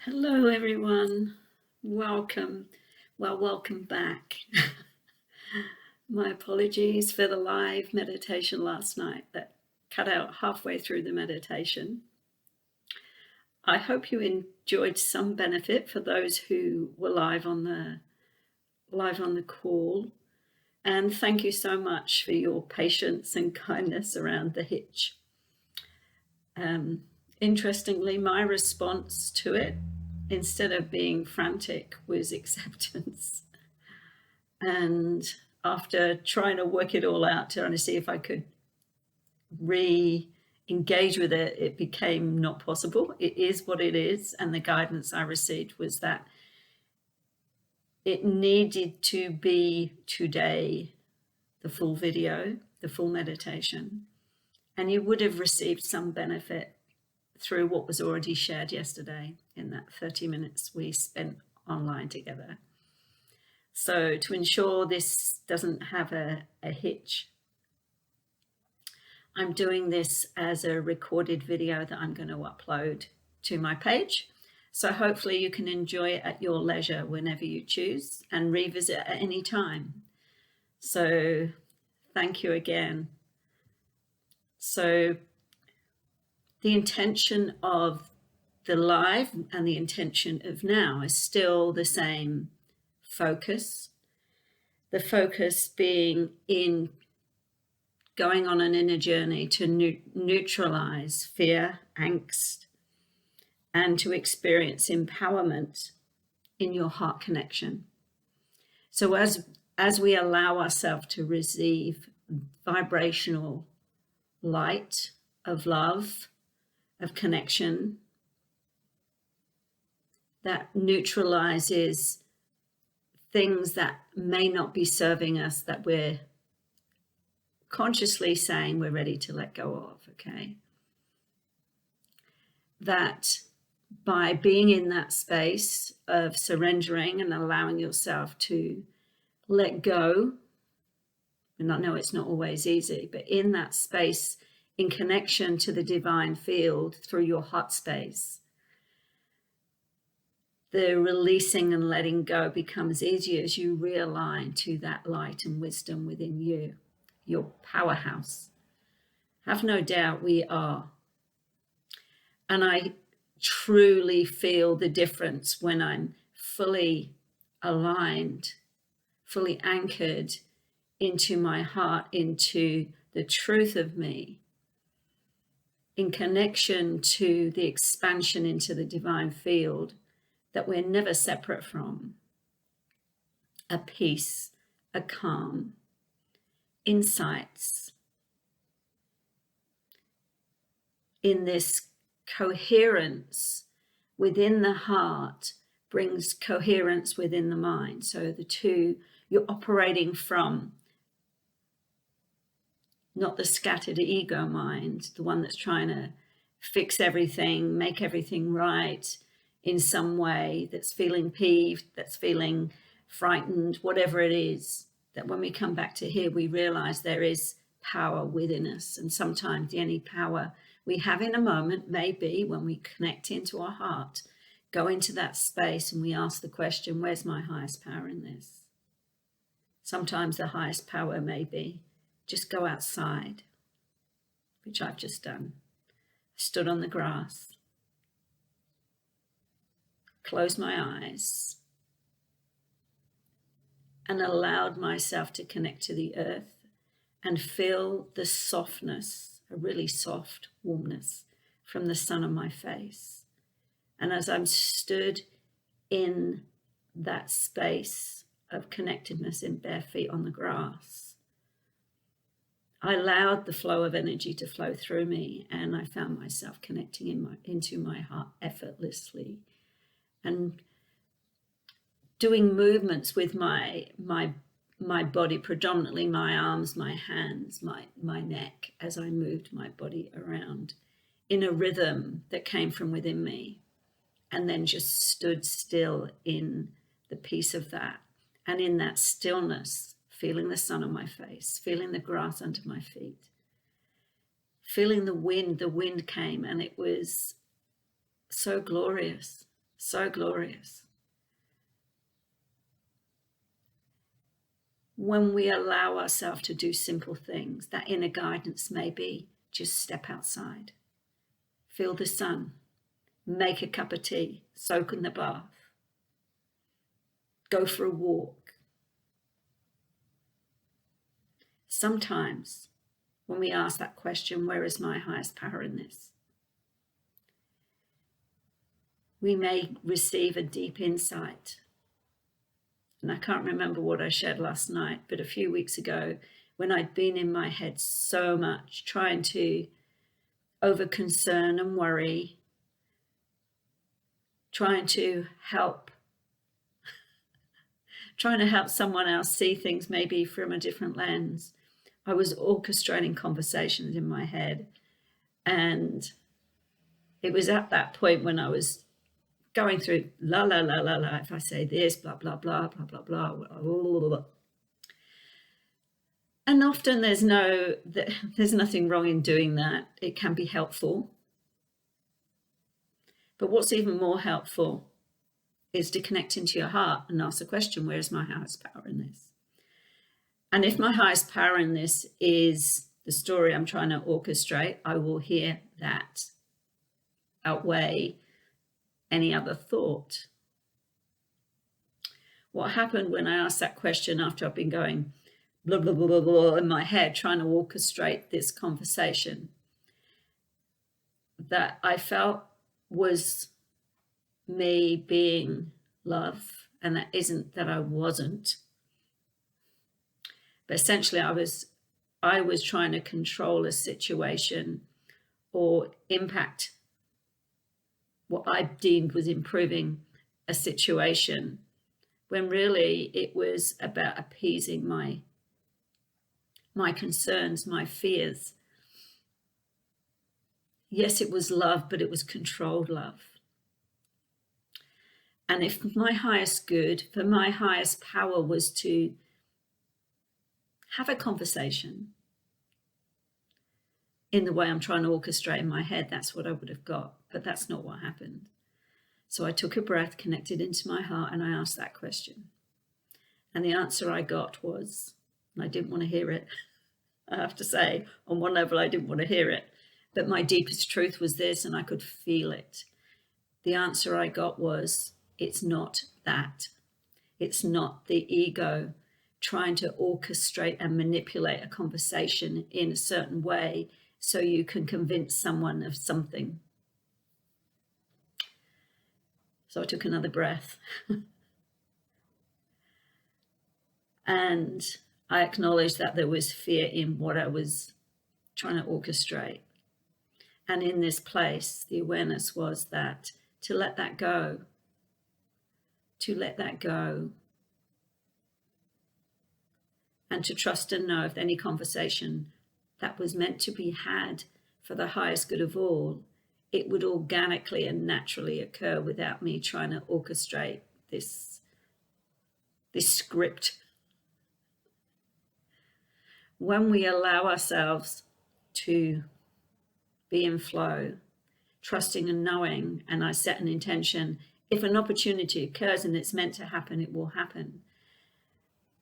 Hello, everyone. Welcome. Well, welcome back. My apologies for the live meditation last night that cut out halfway through the meditation. I hope you enjoyed some benefit for those who were live on the call. And thank you so much for your patience and kindness around the hitch. Interestingly, my response to it, instead of being frantic, was acceptance. And after trying to work it all out, trying to see if I could re-engage with it, it became not possible. It is what it is. And the guidance I received was that it needed to be today, the full video, the full meditation. And you would have received some benefit through what was already shared yesterday in that 30 minutes we spent online together. So to ensure this doesn't have a hitch, I'm doing this as a recorded video that I'm going to upload to my page. So hopefully you can enjoy it at your leisure whenever you choose and revisit at any time. So thank you again. So the intention of the live and the intention of now is still the same focus. The focus being in going on an inner journey to neutralize fear, angst, and to experience empowerment in your heart connection. So as we allow ourselves to receive vibrational light of love, of connection, that neutralizes things that may not be serving us, that we're consciously saying we're ready to let go of, okay? That by being in that space of surrendering and allowing yourself to let go, and I know it's not always easy, but in that space, in connection to the divine field through your heart space, the releasing and letting go becomes easier as you realign to that light and wisdom within you, your powerhouse. Have no doubt we are. And I truly feel the difference when I'm fully aligned, fully anchored into my heart, into the truth of me, in connection to the expansion into the divine field that we're never separate from. A peace, a calm, insights. In this coherence within the heart brings coherence within the mind. So the two, you're operating from not the scattered ego mind, the one that's trying to fix everything, make everything right in some way, that's feeling peeved, that's feeling frightened, whatever it is, that when we come back to here, we realize there is power within us. And sometimes the only power we have in a moment may be when we connect into our heart, go into that space and we ask the question, where's my highest power in this? Sometimes the highest power may be just go outside, which I've just done. Stood on the grass, closed my eyes, and allowed myself to connect to the earth and feel the softness, a really soft warmness from the sun on my face. And as I'm stood in that space of connectedness in bare feet on the grass, I allowed the flow of energy to flow through me, and I found myself connecting into my heart effortlessly and doing movements with my body, predominantly my arms, my hands, my neck, as I moved my body around in a rhythm that came from within me, and then just stood still in the peace of that. And in that stillness, feeling the sun on my face, feeling the grass under my feet, feeling the wind came, and it was so glorious, So glorious. When we allow ourselves to do simple things, that inner guidance may be just step outside, feel the sun, make a cup of tea, soak in the bath, go for a walk. Sometimes when we ask that question, where is my highest power in this? We may receive a deep insight. And I can't remember what I shared last night, but a few weeks ago, when I'd been in my head so much, trying to over concern and worry, trying to help someone else see things maybe from a different lens, I was orchestrating conversations in my head. And it was at that point when I was going through la la la la la, if I say this, blah blah blah blah blah blah, blah, blah, blah. And often there's nothing wrong in doing that. It can be helpful. But what's even more helpful is to connect into your heart and ask the question, where's my highest power in this? And if my highest power in this is the story I'm trying to orchestrate, I will hear that outweigh any other thought. What happened when I asked that question after I've been going blah, blah, blah, blah, blah in my head, trying to orchestrate this conversation, that I felt was me being love, and that isn't that I wasn't. But essentially I was trying to control a situation or impact what I deemed was improving a situation, when really it was about appeasing my concerns, my fears. Yes, it was love, but it was controlled love. And if my highest good, for my highest power was to have a conversation in the way I'm trying to orchestrate in my head, that's what I would have got. But that's not what happened. So I took a breath, connected into my heart, and I asked that question. And the answer I got was, and I didn't want to hear it, I have to say, on one level I didn't want to hear it, but my deepest truth was this, and I could feel it. The answer I got was, it's not that. It's not the ego trying to orchestrate and manipulate a conversation in a certain way so you can convince someone of something. So I took another breath. And I acknowledged that there was fear in what I was trying to orchestrate. And in this place, the awareness was that to let that go, and to trust and know if any conversation that was meant to be had for the highest good of all, it would organically and naturally occur without me trying to orchestrate this script. When we allow ourselves to be in flow, trusting and knowing, and I set an intention, if an opportunity occurs and it's meant to happen, it will happen.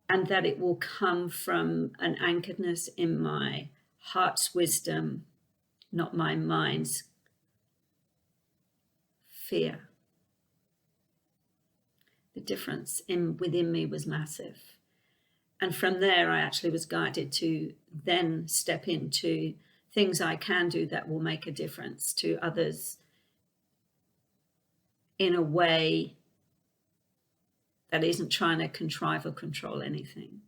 And that it will come from an anchoredness in my heart's wisdom, not my mind's fear. The difference within me was massive. And from there, I actually was guided to then step into things I can do that will make a difference to others in a way that isn't trying to contrive or control anything,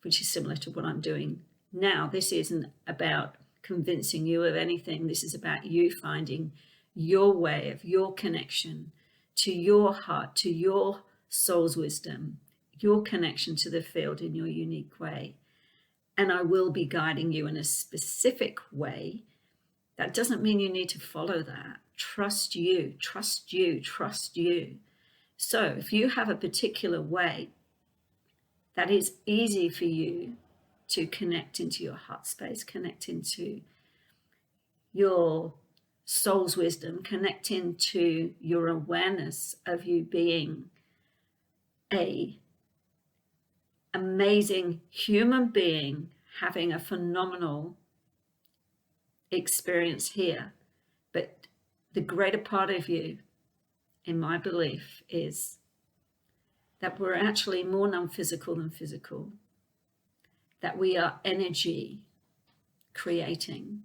which is similar to what I'm doing now. This isn't about convincing you of anything. This is about you finding your way of your connection to your heart, to your soul's wisdom, your connection to the field in your unique way. And I will be guiding you in a specific way. That doesn't mean you need to follow that. Trust you, trust you, trust you. So if you have a particular way that is easy for you to connect into your heart space, connect into your soul's wisdom, connecting to your awareness of you being a amazing human being having a phenomenal experience here. But the greater part of you, in my belief, is that we're actually more non-physical than physical, that we are energy creating,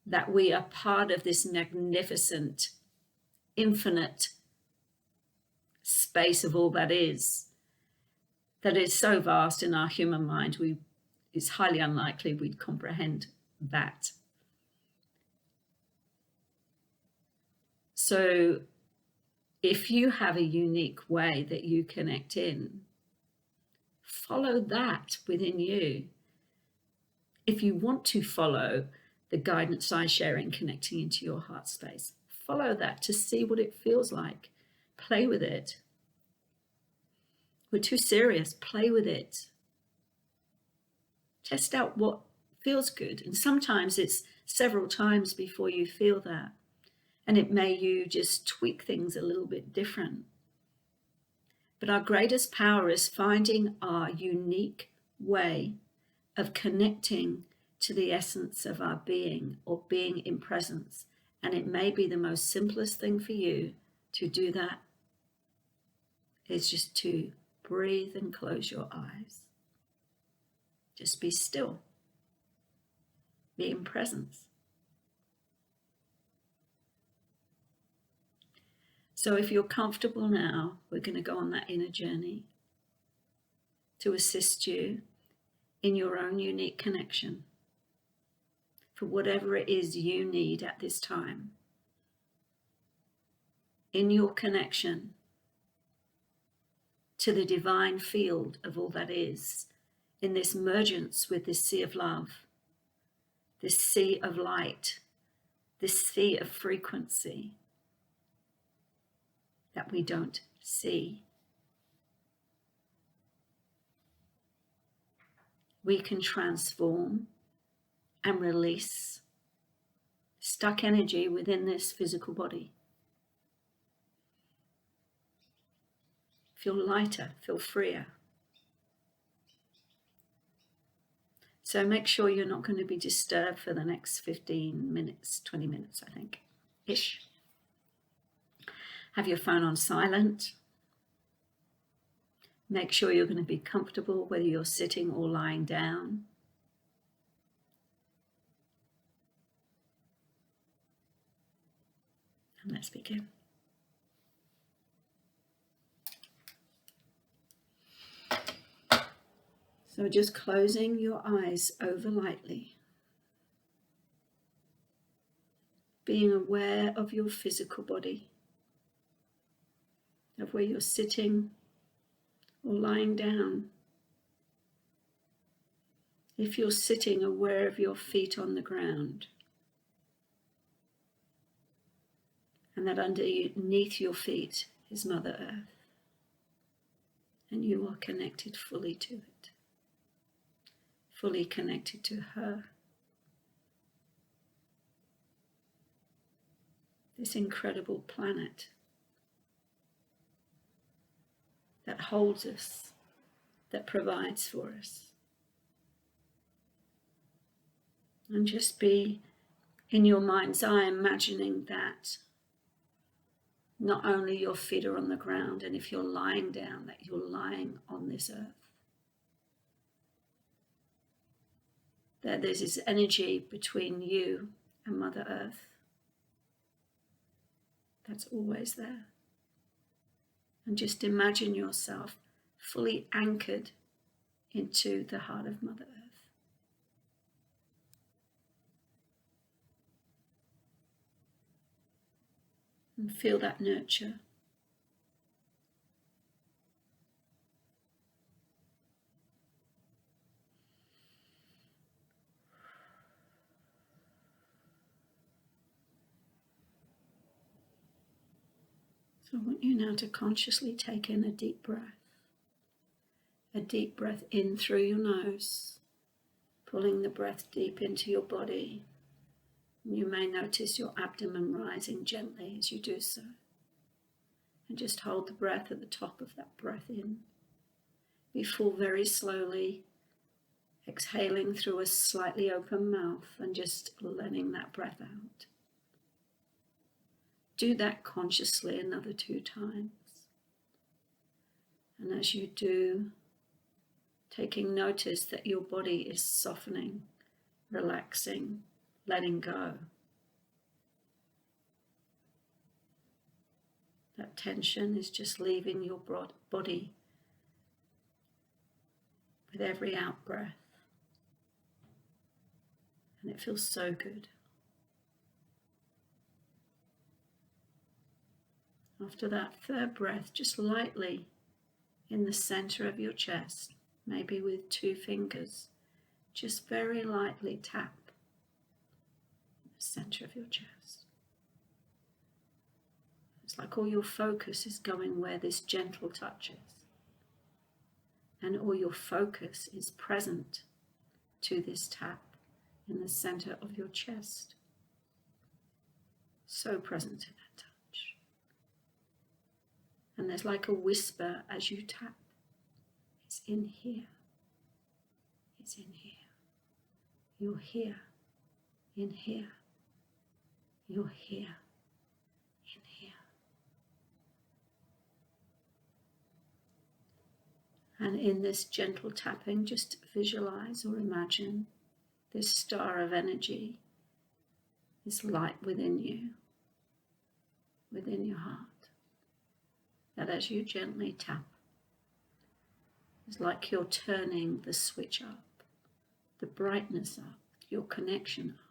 that we are part of this magnificent, infinite space of all that is so vast in our human mind, it's highly unlikely we'd comprehend that. So if you have a unique way that you connect in, follow that within you. If you want to follow the guidance I share in connecting into your heart space, follow that to see what it feels like. Play with it. We're too serious. Play with it. Test out what feels good. And sometimes it's several times before you feel that. And it may you just tweak things a little bit different. But our greatest power is finding our unique way of connecting to the essence of our being, or being in presence. And it may be the most simplest thing for you to do that is just to breathe and close your eyes. Just be still. Be in presence. So if you're comfortable now, we're going to go on that inner journey to assist you in your own unique connection for whatever it is you need at this time. In your connection to the divine field of all that is, in this mergence with this sea of love, this sea of light, this sea of frequency that we don't see. We can transform and release stuck energy within this physical body. Feel lighter, feel freer. So make sure you're not going to be disturbed for the next 15 minutes, 20 minutes, I think, ish. Have your phone on silent. Make sure you're going to be comfortable, whether you're sitting or lying down. And let's begin. So just closing your eyes over lightly. Being aware of your physical body, of where you're sitting or lying down. If you're sitting, aware of your feet on the ground. And that underneath your feet is Mother Earth. And you are connected fully to it. Fully connected to her. This incredible planet that holds us, that provides for us. And just be in your mind's eye imagining that not only your feet are on the ground, and if you're lying down, that you're lying on this earth. That there's this energy between you and Mother Earth that's always there. And just imagine yourself fully anchored into the heart of Mother Earth. And feel that nurture. So I want you now to consciously take in a deep breath. A deep breath in through your nose, pulling the breath deep into your body. You may notice your abdomen rising gently as you do so. And just hold the breath at the top of that breath in, before very slowly exhaling through a slightly open mouth and just letting that breath out. Do that consciously another 2 times. And as you do, taking notice that your body is softening, relaxing, letting go. That tension is just leaving your body with every out-breath. And it feels so good. After that 3rd breath, just lightly in the center of your chest, maybe with 2 fingers, just very lightly tap the center of your chest. It's like all your focus is going where this gentle touch is. And all your focus is present to this tap in the center of your chest. So present to that touch. And there's like a whisper as you tap. It's in here. It's in here. You're here. In here. You're here. In here. And in this gentle tapping, just visualize or imagine this star of energy, this light within you, within your heart, that as you gently tap, it's like you're turning the switch up, the brightness up, your connection up,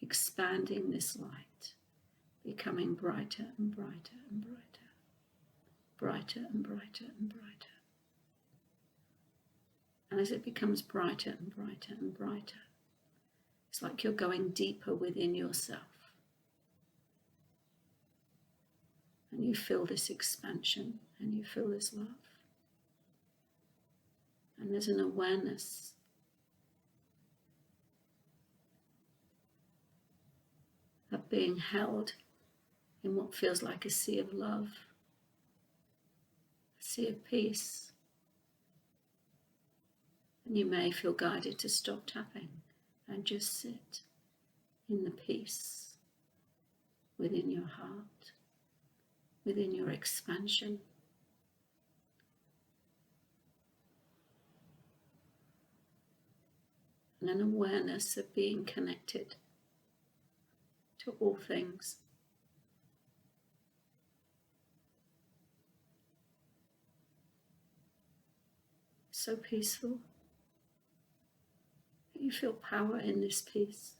expanding this light, becoming brighter and brighter and brighter, brighter and brighter and brighter. And as it becomes brighter and brighter and brighter, it's like you're going deeper within yourself. And you feel this expansion and you feel this love. And there's an awareness of being held in what feels like a sea of love, a sea of peace. And you may feel guided to stop tapping and just sit in the peace within your heart, within your expansion. And an awareness of being connected to all things. So peaceful. You feel power in this peace.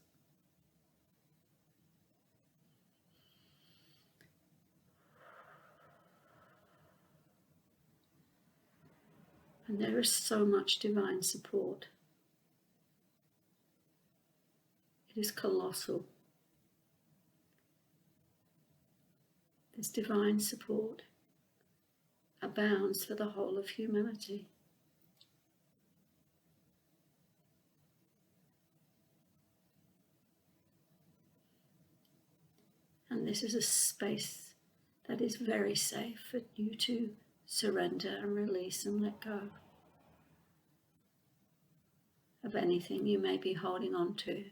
And there is so much divine support. It is colossal. This divine support abounds for the whole of humanity. And this is a space that is very safe for you to surrender and release and let go of anything you may be holding on to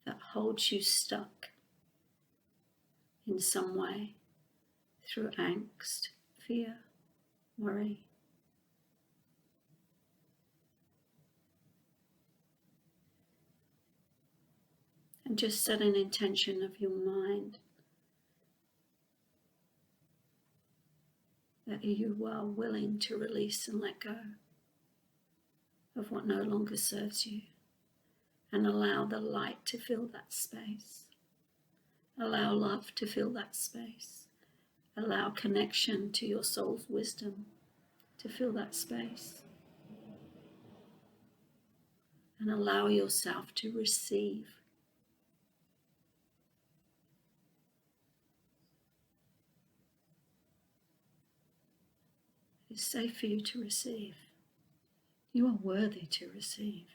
that holds you stuck in some way through angst, fear, worry. And just set an intention of your mind that you are willing to release and let go of what no longer serves you, and allow the light to fill that space. Allow love to fill that space. Allow connection to your soul's wisdom to fill that space. And allow yourself to receive. It's safe for you to receive. You are worthy to receive.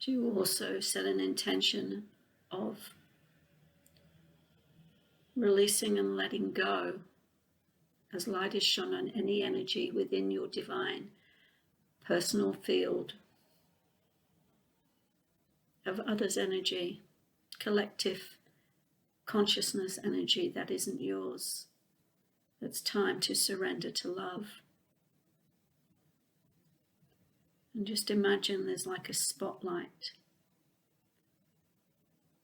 You also set an intention of releasing and letting go as light is shone on any energy within your divine personal field of others' energy, collective consciousness energy that isn't yours. It's time to surrender to love. And just imagine there's like a spotlight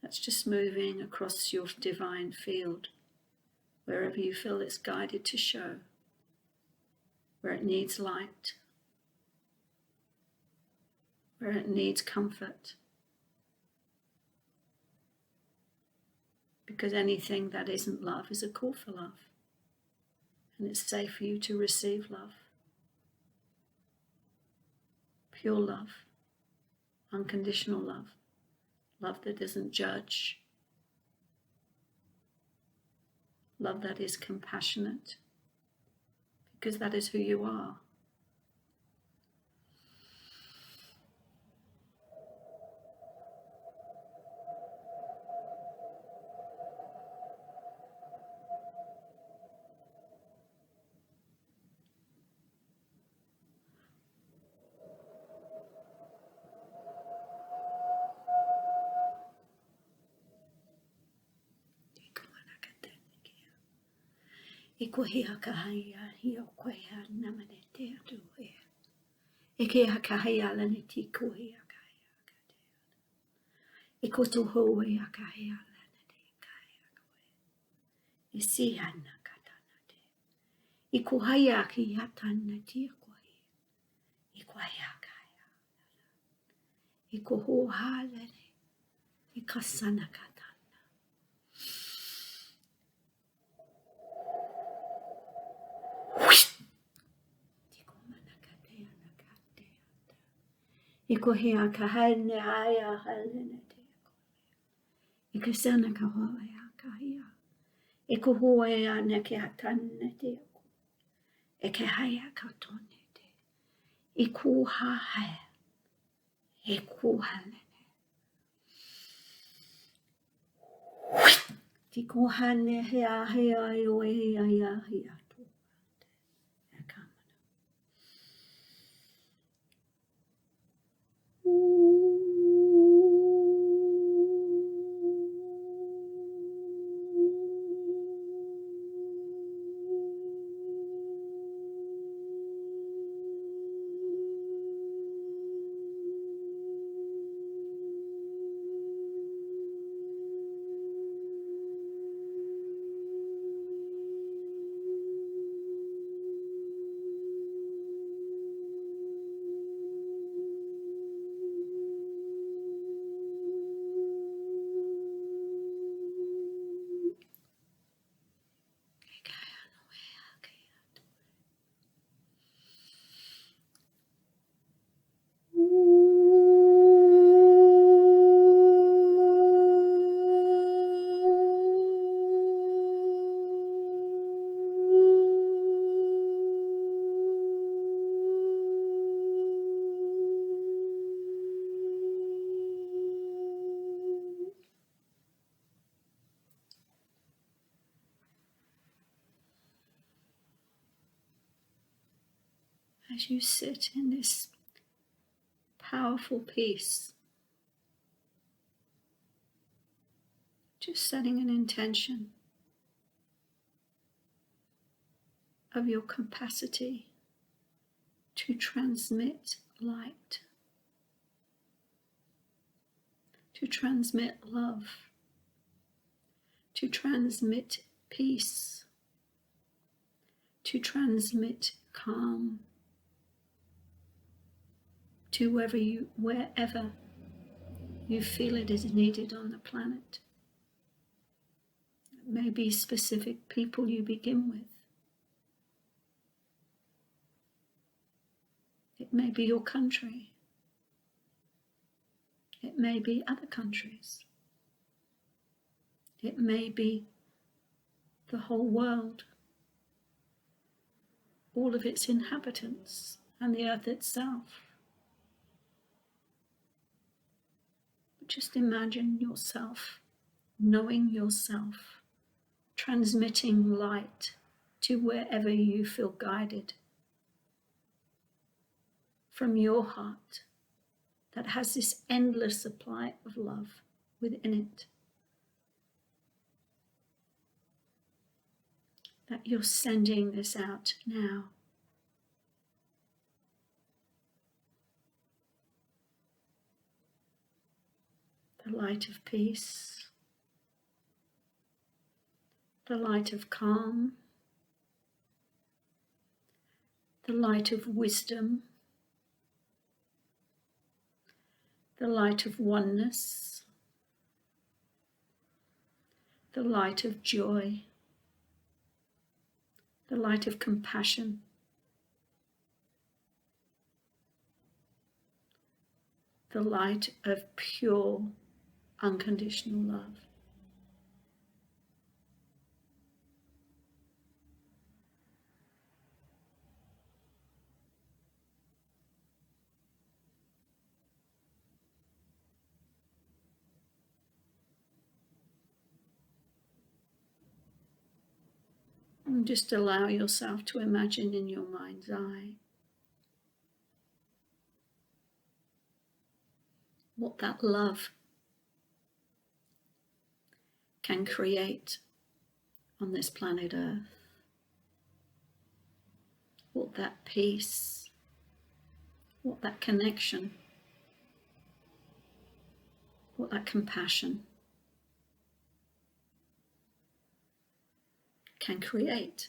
that's just moving across your divine field, wherever you feel it's guided to show, where it needs light, where it needs comfort. Because anything that isn't love is a call for love. And it's safe for you to receive love. Pure love, unconditional love, love that doesn't judge, love that is compassionate, because that is who you are. Ikohia kahaya hio koya namane te atu he. Ike hakahaya lane ti kohia kaya kate. Ikoto ho ya kaya lane te kaya koe. Isihana katana te. Ikohaya ki hatana ti koe. Ikohaya kaya. Ikoho halane. Ikasana katana. Ikohia kahane haya halene te. Ikasana kahoya kahia. Ikohoya neke hatane te. Eke haya katone te. Ikuha haya. Ikuhalene. Tikohane hea hea iwe hea hea hea to. As you sit in this powerful peace, just setting an intention of your capacity to transmit light, to transmit love, to transmit peace, to transmit calm, to wherever you feel it is needed on the planet. It may be specific people you begin with. It may be your country. It may be other countries. It may be the whole world, all of its inhabitants, and the earth itself. just imagine yourself, knowing yourself, transmitting light to wherever you feel guided from your heart that has this endless supply of love within it. That you're sending this out now. The light of peace, the light of calm, the light of wisdom, the light of oneness, the light of joy, the light of compassion, the light of pure, unconditional love. And just allow yourself to imagine in your mind's eye what that love can create on this planet Earth. What that peace, what that connection, what that compassion can create.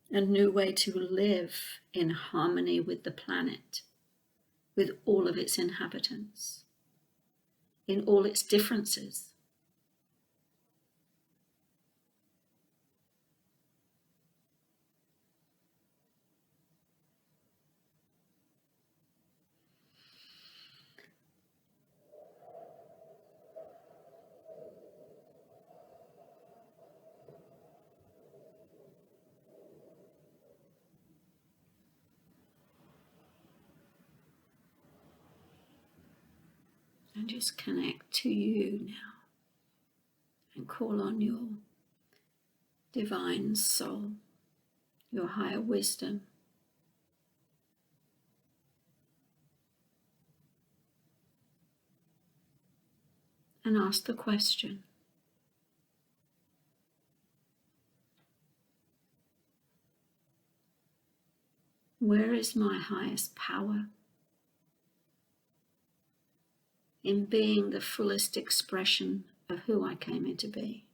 A new way to live in harmony with the planet, with all of its inhabitants, in all its differences. And just connect to you now and call on your divine soul, your higher wisdom. And ask the question, where is my highest power in being the fullest expression of who I came here to be?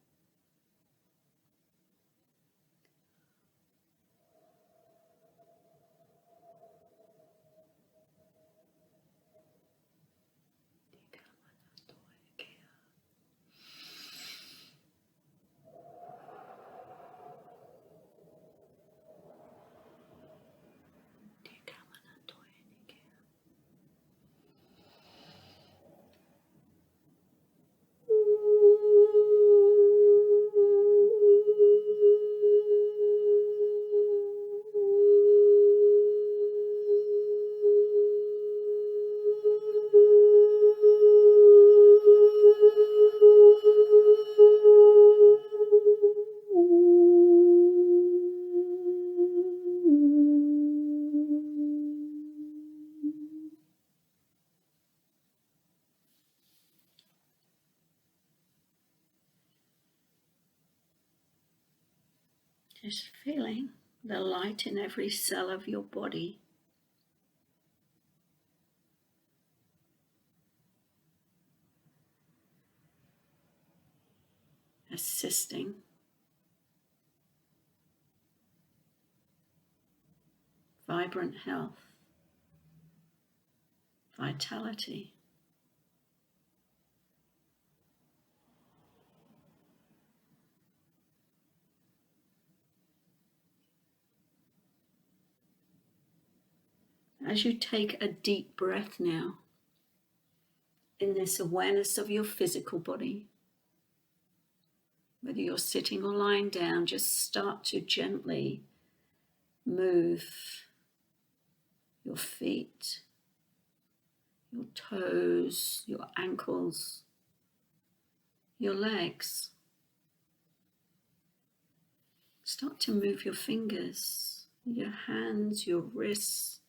Just feeling the light in every cell of your body. Assisting, vibrant health, vitality. As you take a deep breath now, in this awareness of your physical body, whether you're sitting or lying down, just start to gently move your feet, your toes, your ankles, your legs. Start to move your fingers, your hands, your wrists.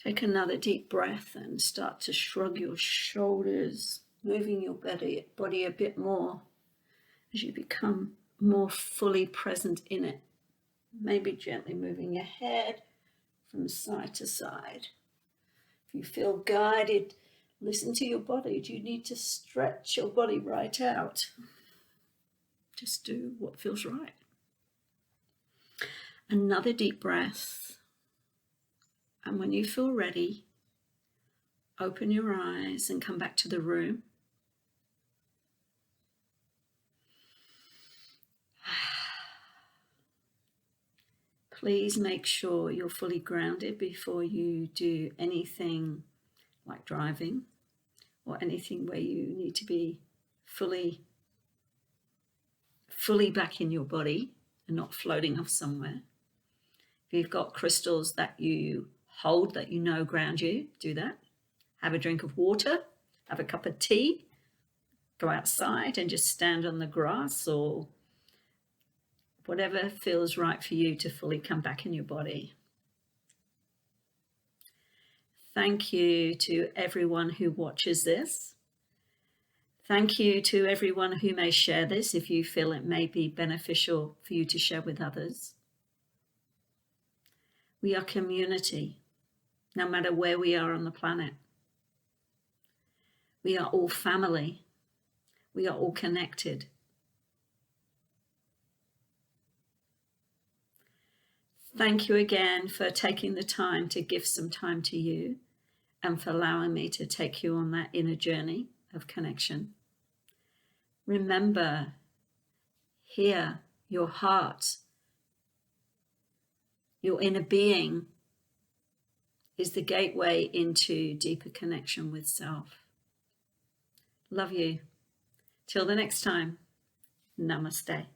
Take another deep breath and start to shrug your shoulders, moving your body a bit more as you become more fully present in it. Maybe gently moving your head from side to side. If you feel guided, listen to your body. Do you need to stretch your body right out? Just do what feels right. Another deep breath. And when you feel ready, open your eyes and come back to the room. Please make sure you're fully grounded before you do anything like driving or anything where you need to be fully back in your body and not floating off somewhere. If you've got crystals that you hold that you know ground you, do that. Have a drink of water, have a cup of tea, go outside and just stand on the grass or whatever feels right for you to fully come back in your body. Thank you to everyone who watches this. Thank you to everyone who may share this if you feel it may be beneficial for you to share with others. We are community, no matter where we are on the planet. We are all family. We are all connected. Thank you again for taking the time to give some time to you and for allowing me to take you on that inner journey of connection. Remember, here, your heart, your inner being is the gateway into deeper connection with self. Love you. Till the next time, namaste.